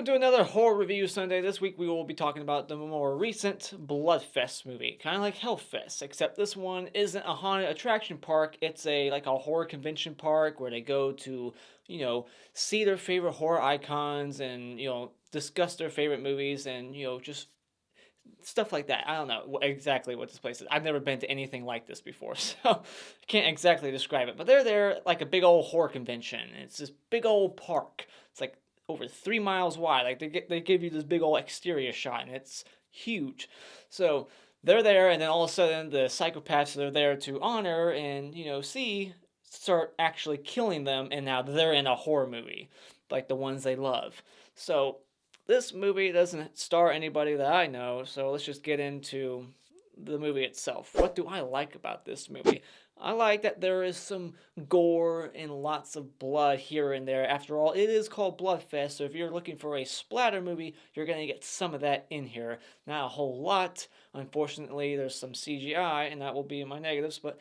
to another horror review Sunday. This week we will be talking about the more recent Bloodfest movie, kind of like Hellfest, except this one isn't a haunted attraction park. It's a horror convention park where they go to, see their favorite horror icons and discuss their favorite movies and just stuff like that. I don't know exactly what this place is. I've never been to anything like this before, so I can't exactly describe it. But they're there like a big old horror convention. And it's this big old park. It's like over 3 miles wide. Like they give you this big old exterior shot, and it's huge. So they're there, and then all of a sudden the psychopaths that are there to honor and see start actually killing them, and now they're in a horror movie, like the ones they love. So this movie doesn't star anybody that I know, so let's just get into the movie itself. What do I like about this movie? I like that there is some gore and lots of blood here and there. After all, it is called Bloodfest, so if you're looking for a splatter movie, you're going to get some of that in here. Not a whole lot. Unfortunately, there's some CGI, and that will be in my negatives, but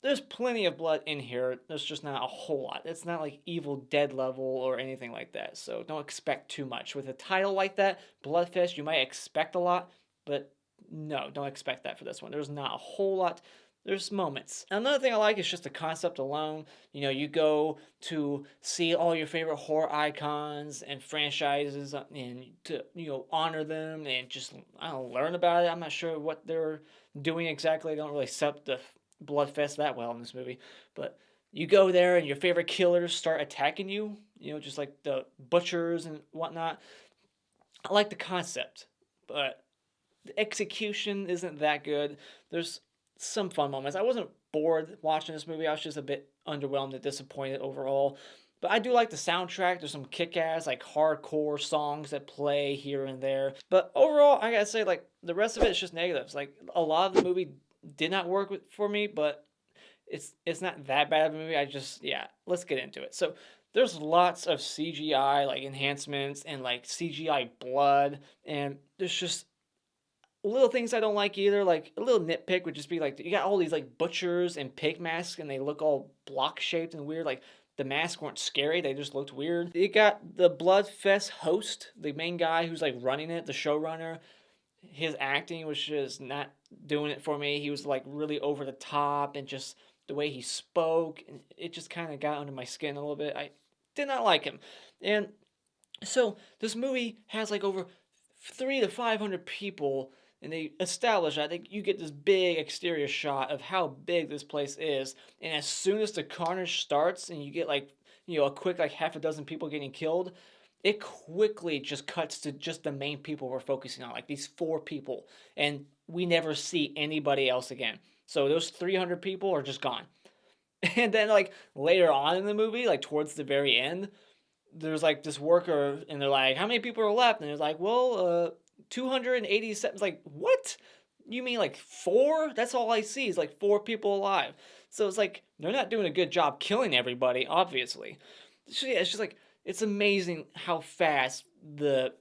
there's plenty of blood in here. There's just not a whole lot. It's not like Evil Dead level or anything like that. So don't expect too much. With a title like that, Bloodfest, you might expect a lot, but no, don't expect that for this one. There's not a whole lot. There's moments. Another thing I like is just the concept alone. You go to see all your favorite horror icons and franchises and to, honor them and just, I don't know, learn about it. I'm not sure what they're doing exactly. They don't really set up the Bloodfest that well in this movie, but you go there and your favorite killers start attacking you, just like the butchers and whatnot. I like the concept, but the execution isn't that good. There's some fun moments. I wasn't bored watching this movie. I was just a bit underwhelmed and disappointed overall. But I do like the soundtrack. There's some kick-ass, like, hardcore songs that play here and there. But overall, I gotta say, like, the rest of it is just negatives. Like, a lot of the movie did not work for me, but it's not that bad of a movie. Let's get into it. So there's lots of CGI like enhancements and like CGI blood, and there's just little things I don't like either. Like a little nitpick would just be like you got all these like butchers and pig masks, and they look all block shaped and weird. Like the masks weren't scary; they just looked weird. You got the Bloodfest host, the main guy who's like running it, the showrunner. His acting was just not doing it for me. He was like really over the top, and just the way he spoke, and it just kind of got under my skin a little bit. I did not like him. And so this movie has like over 300 to 500 people, and they establish, I think you get this big exterior shot of how big this place is, and as soon as the carnage starts and you get like a quick like half a dozen people getting killed, it quickly just cuts to just the main people we're focusing on, like these 4 people, and we never see anybody else again. So those 300 people are just gone. And then like later on in the movie, like towards the very end, there's like this worker, and they're like, "How many people are left?" And it's like, "Well, 287." It's like, what? You mean like 4? That's all I see is like 4 people alive. So it's like they're not doing a good job killing everybody, obviously. So yeah, it's just like it's amazing how fast the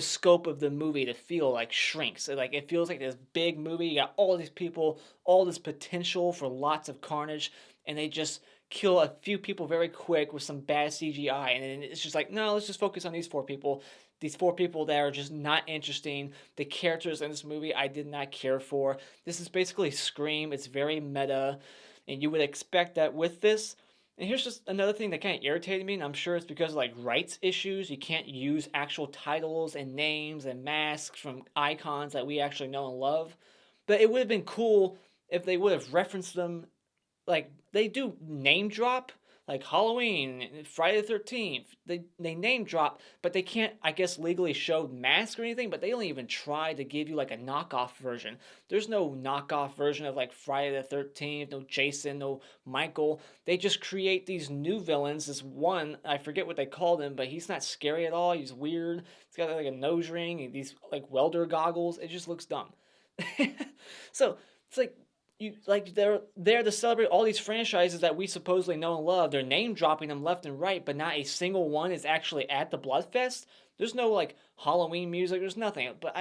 scope of the movie to feel like shrinks. Like it feels like this big movie. You got all these people, all this potential for lots of carnage, and they just kill a few people very quick with some bad CGI. And then it's just like, no, let's just focus on these 4 people. These 4 people that are just not interesting. The characters in this movie I did not care for. This is basically Scream. It's very meta, and you would expect that with this. And here's just another thing that kind of irritated me, and I'm sure it's because of like rights issues. You can't use actual titles and names and masks from icons that we actually know and love. But it would have been cool if they would have referenced them. Like they do name drop, like Halloween, Friday the 13th. They name drop, but they can't, I guess, legally show masks or anything. But they don't even try to give you like a knockoff version. There's no knockoff version of like Friday the 13th, no Jason, no Michael. They just create these new villains. This one, I forget what they called him, but he's not scary at all. He's weird. He's got like a nose ring and these like welder goggles. It just looks dumb. So it's like they're there to celebrate all these franchises that we supposedly know and love. They're name dropping them left and right, but not a single one is actually at the Bloodfest. There's no like Halloween music. There's nothing. But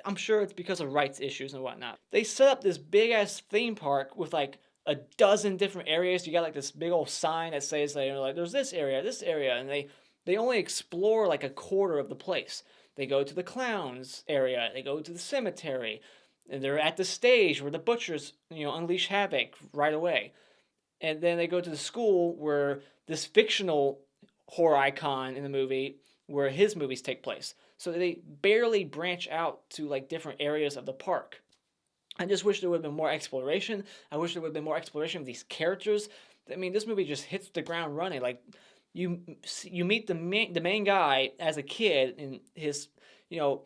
I'm sure it's because of rights issues and whatnot. They set up this big ass theme park with like a dozen different areas. You got like this big old sign that says like there's this area, and they they only explore like a quarter of the place. They go to the clowns area, they go to the cemetery, and they're at the stage where the butchers, unleash havoc right away. And then they go to the school where this fictional horror icon in the movie, where his movies take place. So they barely branch out to like different areas of the park. I just wish there would have been more exploration. I wish there would have been more exploration of these characters. I mean, this movie just hits the ground running. Like, you you meet the main guy as a kid, and his, you know,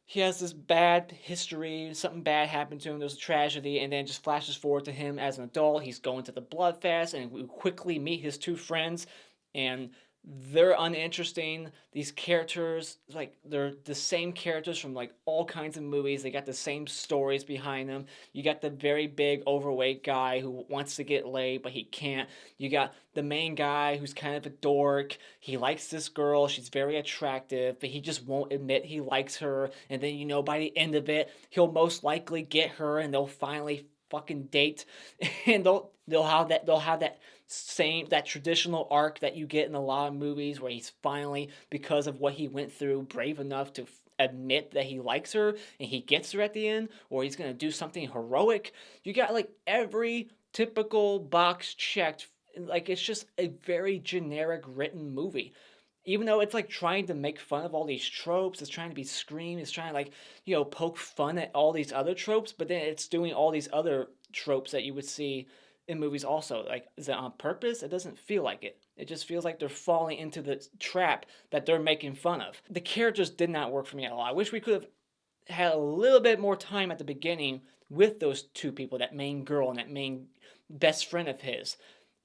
he has this bad history. Something bad happened to him. There's a tragedy, and then it just flashes forward to him as an adult. He's going to the blood fest, and we quickly meet his two friends, and they're uninteresting. These characters, like, they're the same characters from like all kinds of movies. They got the same stories behind them. You got the very big overweight guy who wants to get laid but he can't. You got the main guy who's kind of a dork. He likes this girl. She's very attractive, but he just won't admit he likes her. And then, by the end of it, he'll most likely get her and they'll finally fucking date. And they'll have that traditional arc that you get in a lot of movies, where he's finally, because of what he went through, brave enough to admit that he likes her, and he gets her at the end, or he's gonna do something heroic. You got like every typical box checked. Like, it's just a very generic written movie. Even though it's like trying to make fun of all these tropes, it's trying to be Scream, it's trying to, like, poke fun at all these other tropes, but then it's doing all these other tropes that you would see in movies also. Like, is it on purpose? It doesn't feel like it. It just feels like they're falling into the trap that they're making fun of. The characters did not work for me at all. I wish we could have had a little bit more time at the beginning with those two people, that main girl and that main best friend of his.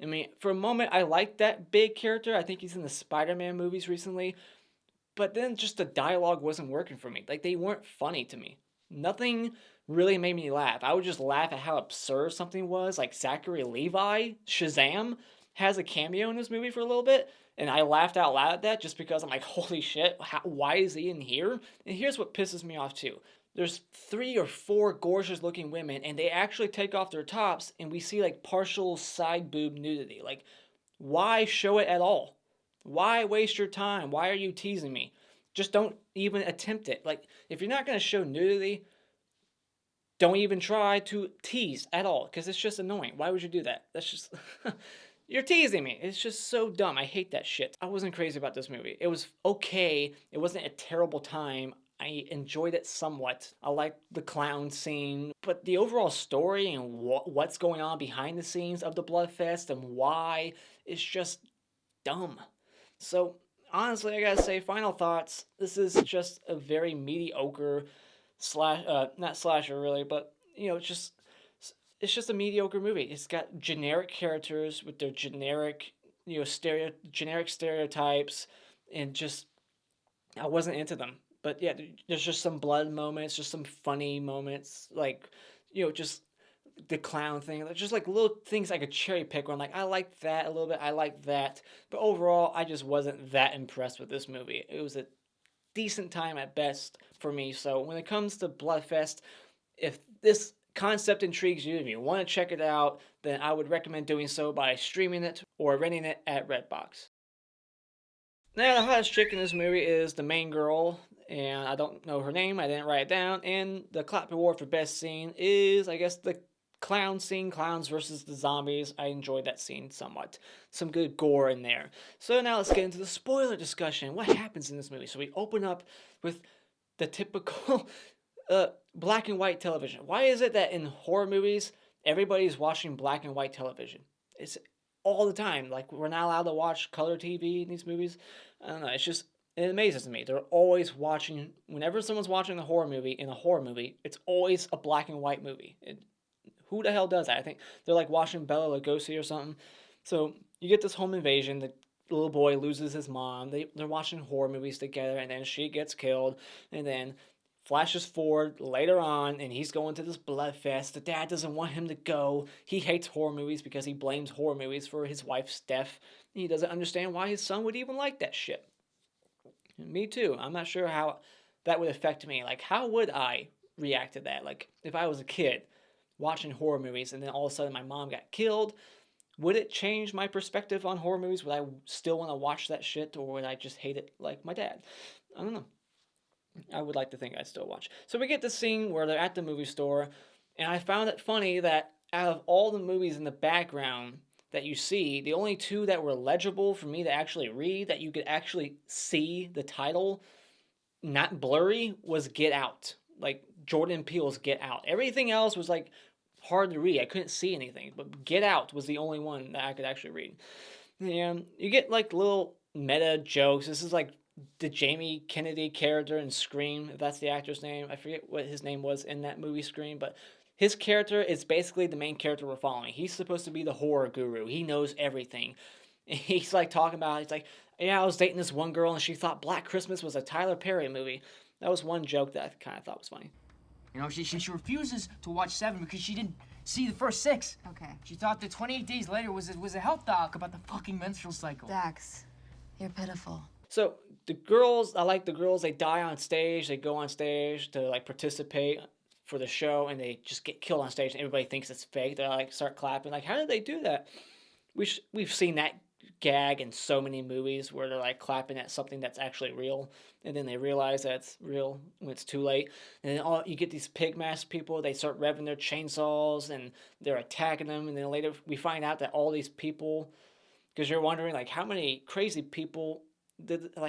I mean, for a moment, I liked that big character. I think he's in the Spider-Man movies recently. But then just the dialogue wasn't working for me. Like, they weren't funny to me. Nothing really made me laugh. I would just laugh at how absurd something was. Like, Zachary Levi, Shazam, has a cameo in this movie for a little bit. And I laughed out loud at that just because I'm like, holy shit, why is he in here? And here's what pisses me off too. There's 3 or 4 gorgeous looking women, and they actually take off their tops, and we see like partial side boob nudity. Like, why show it at all? Why waste your time? Why are you teasing me? Just don't even attempt it. Like, if you're not going to show nudity, don't even try to tease at all, because it's just annoying. Why would you do that? That's just... You're teasing me. It's just so dumb. I hate that shit. I wasn't crazy about this movie. It was okay. It wasn't a terrible time. I enjoyed it somewhat. I liked the clown scene, but the overall story and what's going on behind the scenes of the Bloodfest and why is just dumb. So, honestly, I gotta say, final thoughts. This is just a very mediocre not slasher really, but it's just a mediocre movie. It's got generic characters with their generic, generic stereotypes, and just I wasn't into them. But yeah, there's just some blood moments, just some funny moments, like, just the clown thing, just like little things I could cherry pick. Where I'm like, I like that a little bit, I like that, but overall, I just wasn't that impressed with this movie. It was a decent time at best for me. So when it comes to Bloodfest, if this concept intrigues you, if you want to check it out, then I would recommend doing so by streaming it or renting it at Redbox. Now, the hottest chick in this movie is the main girl, and I don't know her name, I didn't write it down, and the clap award for best scene is, I guess, the clown scene, clowns versus the zombies. I enjoyed that scene somewhat. Some good gore in there. So now let's get into the spoiler discussion. What happens in this movie? So we open up with the typical black and white television. Why is it that in horror movies, everybody's watching black and white television? It's all the time. Like, we're not allowed to watch color TV in these movies. I don't know. It amazes me. They're always watching, whenever someone's watching a horror movie, in a horror movie, it's always a black and white movie. Who the hell does that? I think they're like watching Bela Lugosi or something. So you get this home invasion. The little boy loses his mom. They're watching horror movies together, and then she gets killed. And then flashes forward later on, and he's going to this blood fest. The dad doesn't want him to go. He hates horror movies because he blames horror movies for his wife's death. He doesn't understand why his son would even like that shit. Me too. I'm not sure how that would affect me. Like, how would I react to that? Like, if I was a kid watching horror movies and then all of a sudden my mom got killed, Would it change my perspective on horror movies? Would I still want to watch that shit, or would I just hate it like my dad? I don't know. I would like to think I'd still watch. So we get the scene where they're at the movie store, and I found it funny that out of all the movies in the background that you see, the only two that were legible for me to actually read, that you could actually see the title, not blurry, was Get Out. Like Jordan Peele's Get Out. Everything else was like hard to read. I couldn't see anything, but Get Out was the only one that I could actually read. And you get like little meta jokes. This is like the Jamie Kennedy character in Scream, if that's the actor's name. I forget what his name was in that movie Scream, but his character is basically the main character we're following. He's supposed to be the horror guru. He knows everything. And he's like talking about, he's like, yeah, I was dating this one girl and she thought Black Christmas was a Tyler Perry movie. That was one joke that I kind of thought was funny. You know, she refuses to watch 7 because she didn't see the first 6. Okay. She thought that 28 Days Later was a health doc about the fucking menstrual cycle. Dax, you're pitiful. So the girls, I like the girls, they die on stage, they go on stage to like participate for the show, and they just get killed on stage and everybody thinks it's fake. They like start clapping. Like, how did they do that? We've seen that gag in so many movies where they're like clapping at something that's actually real, and then they realize that it's real when it's too late. And then you get these pig mask people, they start revving their chainsaws and they're attacking them, and then later we find out that all these people, because you're wondering like how many crazy people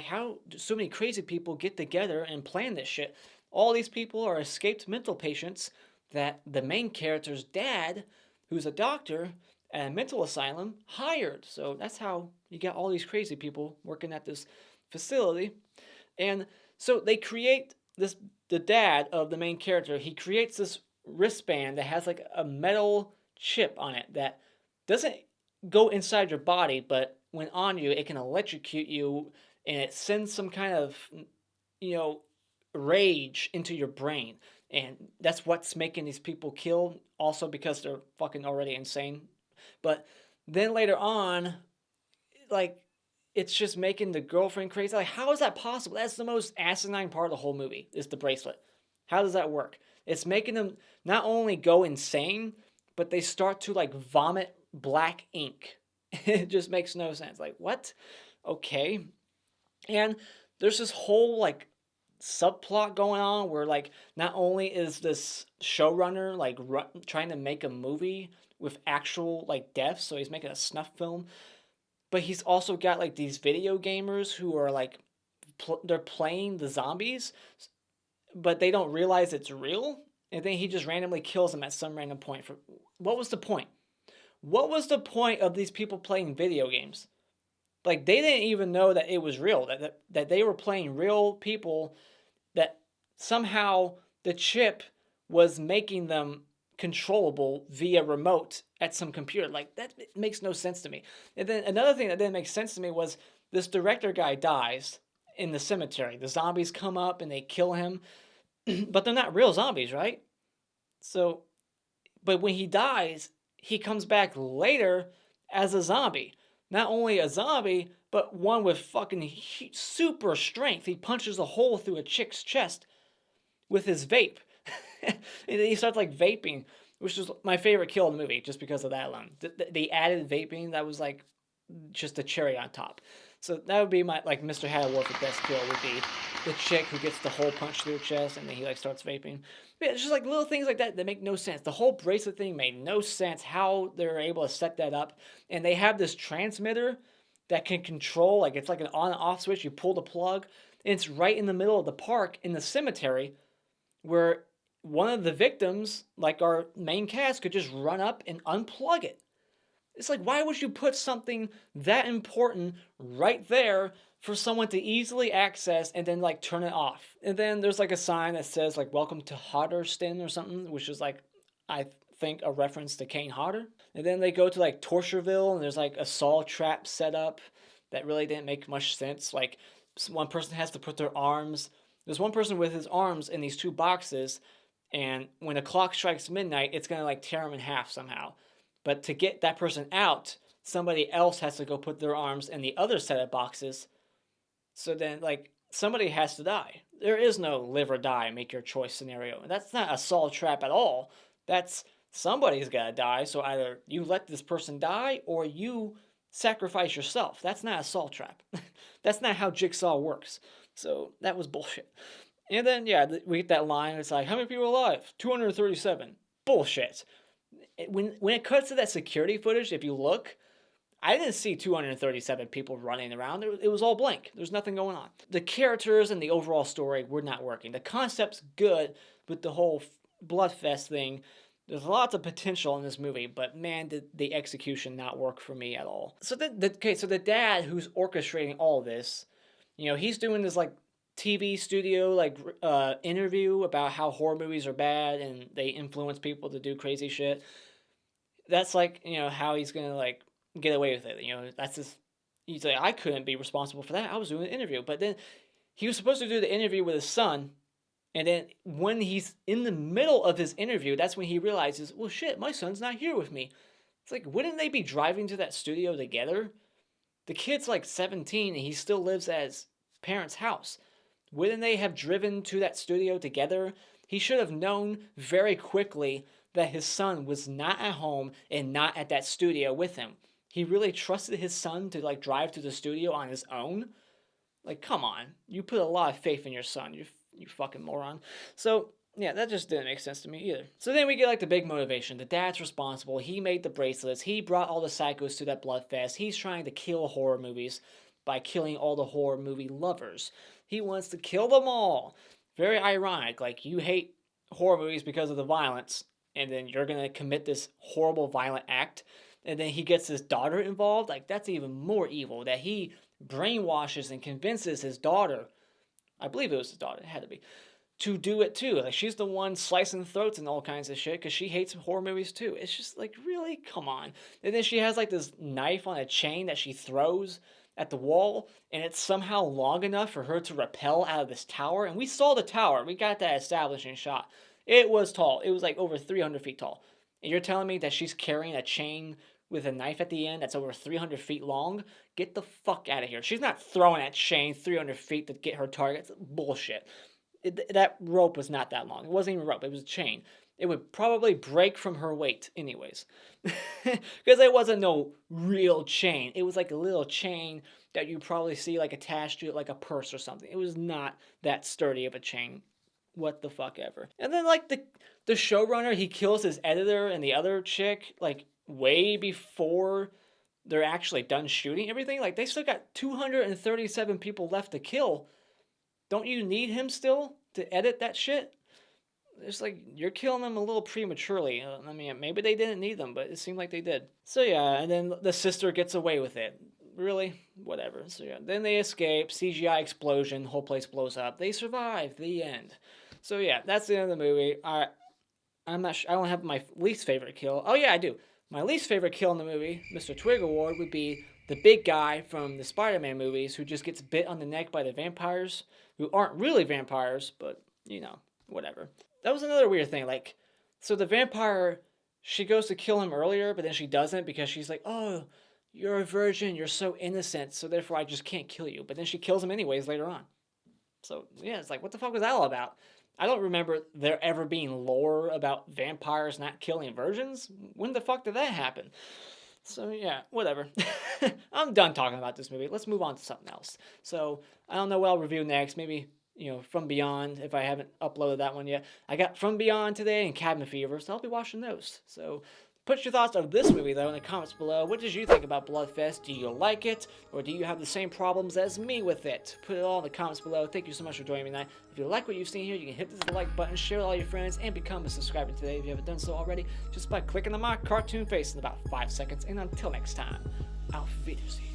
how do so many crazy people get together and plan this shit. All these people are escaped mental patients that the main character's dad, who's a doctor at a mental asylum, hired. So that's how you get all these crazy people working at this facility. And so they create this, the dad of the main character, he creates this wristband that has like a metal chip on it that doesn't go inside your body, but when on you, it can electrocute you, and it sends some kind of, rage into your brain. And that's what's making these people kill, also because they're fucking already insane. But then later on, like, it's just making the girlfriend crazy. Like, how is that possible? That's the most asinine part of the whole movie, is the bracelet. How does that work? It's making them not only go insane, but they start to, like, vomit black ink. It just makes no sense. Like, what? Okay. And there's this whole, like, subplot going on where, like, not only is this showrunner, like, trying to make a movie with actual, like, deaths, so he's making a snuff film, but he's also got, like, these video gamers who are, like, they're playing the zombies, but they don't realize it's real, and then he just randomly kills them at some random point. What was the point? What was the point of these people playing video games? Like, they didn't even know that it was real, that they were playing real people, that somehow the chip was making them controllable via remote at some computer. Like, that makes no sense to me. And then another thing that didn't make sense to me was this director guy dies in the cemetery. The zombies come up and they kill him, but they're not real zombies, right? So, but when he dies, he comes back later as a zombie. Not only a zombie, but one with fucking super strength. He punches a hole through a chick's chest with his vape. And then he starts like vaping, which is my favorite kill in the movie just because of that alone. The added vaping, that was like just a cherry on top. So that would be my, like, Mr. Had Award for best kill would be the chick who gets the hole punched through her chest and then he like starts vaping. But yeah, it's just like little things like that that make no sense. The whole bracelet thing made no sense how they're able to set that up. And they have this transmitter that can control, like, it's like an on and off switch. You pull the plug and it's right in the middle of the park in the cemetery where one of the victims, like our main cast, could just run up and unplug it. It's like, why would you put something that important right there for someone to easily access and then, like, turn it off? And then there's, like, a sign that says, like, welcome to Hodderston or something, which is, like, I think a reference to Kane Hodder. And then they go to, like, Tortureville, and there's, like, a saw trap set up that really didn't make much sense. Like, one person has to put their arms... There's one person with his arms in these two boxes, and when the clock strikes midnight, it's going to, like, tear him in half somehow. But to get that person out, somebody else has to go put their arms in the other set of boxes. So then, like, somebody has to die. There is no live or die, make your choice scenario. And that's not a Saw trap at all. That's somebody's gotta die, so either you let this person die or you sacrifice yourself. That's not a Saw trap. That's not how Jigsaw works. So that was bullshit. And then, yeah, we get that line. It's like, how many people alive? 237. Bullshit. When it cuts to that security footage, if you look, I didn't see 237 people running around. It was all blank. There's nothing going on. The characters and the overall story were not working. The concept's good, but the whole Bloodfest thing, there's lots of potential in this movie, but man, did the execution not work for me at all. So the dad who's orchestrating all this, he's doing this like TV studio like interview about how horror movies are bad and they influence people to do crazy shit. That's like, how he's gonna like get away with it. That's just, he's like, I couldn't be responsible for that. I was doing an interview. But then he was supposed to do the interview with his son. And then when he's in the middle of his interview, that's when he realizes, well, shit, my son's not here with me. It's like, wouldn't they be driving to that studio together? The kid's like 17 and he still lives at his parents' house. Wouldn't they have driven to that studio together? He should have known very quickly that his son was not at home and not at that studio with him. He really trusted his son to like drive to the studio on his own? Like, come on. You put a lot of faith in your son. You fucking moron. So, yeah, that just didn't make sense to me either. So then we get like the big motivation. The dad's responsible. He made the bracelets. He brought all the psychos to that Bloodfest. He's trying to kill horror movies by killing all the horror movie lovers. He wants to kill them all. Very ironic. Like, you hate horror movies because of the violence, and then you're going to commit this horrible violent act, and then he gets his daughter involved. Like, that's even more evil, that he brainwashes and convinces his daughter, I believe it was his daughter, it had to be, to do it too. Like, she's the one slicing throats and all kinds of shit because she hates horror movies too. It's just like, really? Come on. And then she has like this knife on a chain that she throws at the wall, and it's somehow long enough for her to rappel out of this tower. And we saw the tower. We got that establishing shot. It was tall. It was like over 300 feet tall. And you're telling me that she's carrying a chain with a knife at the end that's over 300 feet long? Get the fuck out of here. She's not throwing that chain 300 feet to get her target. It's bullshit. That rope was not that long. It wasn't even a rope. It was a chain. It would probably break from her weight anyways. Because it wasn't no real chain. It was like a little chain that you probably see like attached to it like a purse or something. It was not that sturdy of a chain. What the fuck ever. And then like the showrunner, he kills his editor and the other chick like way before they're actually done shooting everything. Like, they still got 237 people left to kill. Don't you need him still to edit that shit? It's like, you're killing them a little prematurely. I mean, maybe they didn't need them, but it seemed like they did. So yeah, and then the sister gets away with it. Really? Whatever. So yeah, then they escape, CGI explosion, whole place blows up. They survive, the end. So yeah, that's the end of the movie. I'm not sure, I don't have my least favorite kill. Oh yeah, I do. My least favorite kill in the movie, Mr. Twig Award, would be the big guy from the Spider-Man movies who just gets bit on the neck by the vampires, who aren't really vampires, but, whatever. That was another weird thing. Like, so the vampire, she goes to kill him earlier, but then she doesn't because she's like, oh, you're a virgin, you're so innocent, so therefore I just can't kill you. But then she kills him anyways later on. So, yeah, it's like, what the fuck was that all about? I don't remember there ever being lore about vampires not killing virgins. When the fuck did that happen? So, yeah, whatever. I'm done talking about this movie. Let's move on to something else. So, I don't know what I'll review next. Maybe, From Beyond, if I haven't uploaded that one yet. I got From Beyond today and Cabin Fever, so I'll be watching those. So, put your thoughts of this movie, though, in the comments below. What did you think about Bloodfest? Do you like it? Or do you have the same problems as me with it? Put it all in the comments below. Thank you so much for joining me tonight. If you like what you've seen here, you can hit this like button, share with all your friends, and become a subscriber today if you haven't done so already, just by clicking on my cartoon face in about 5 seconds. And until next time, auf Wiedersehen.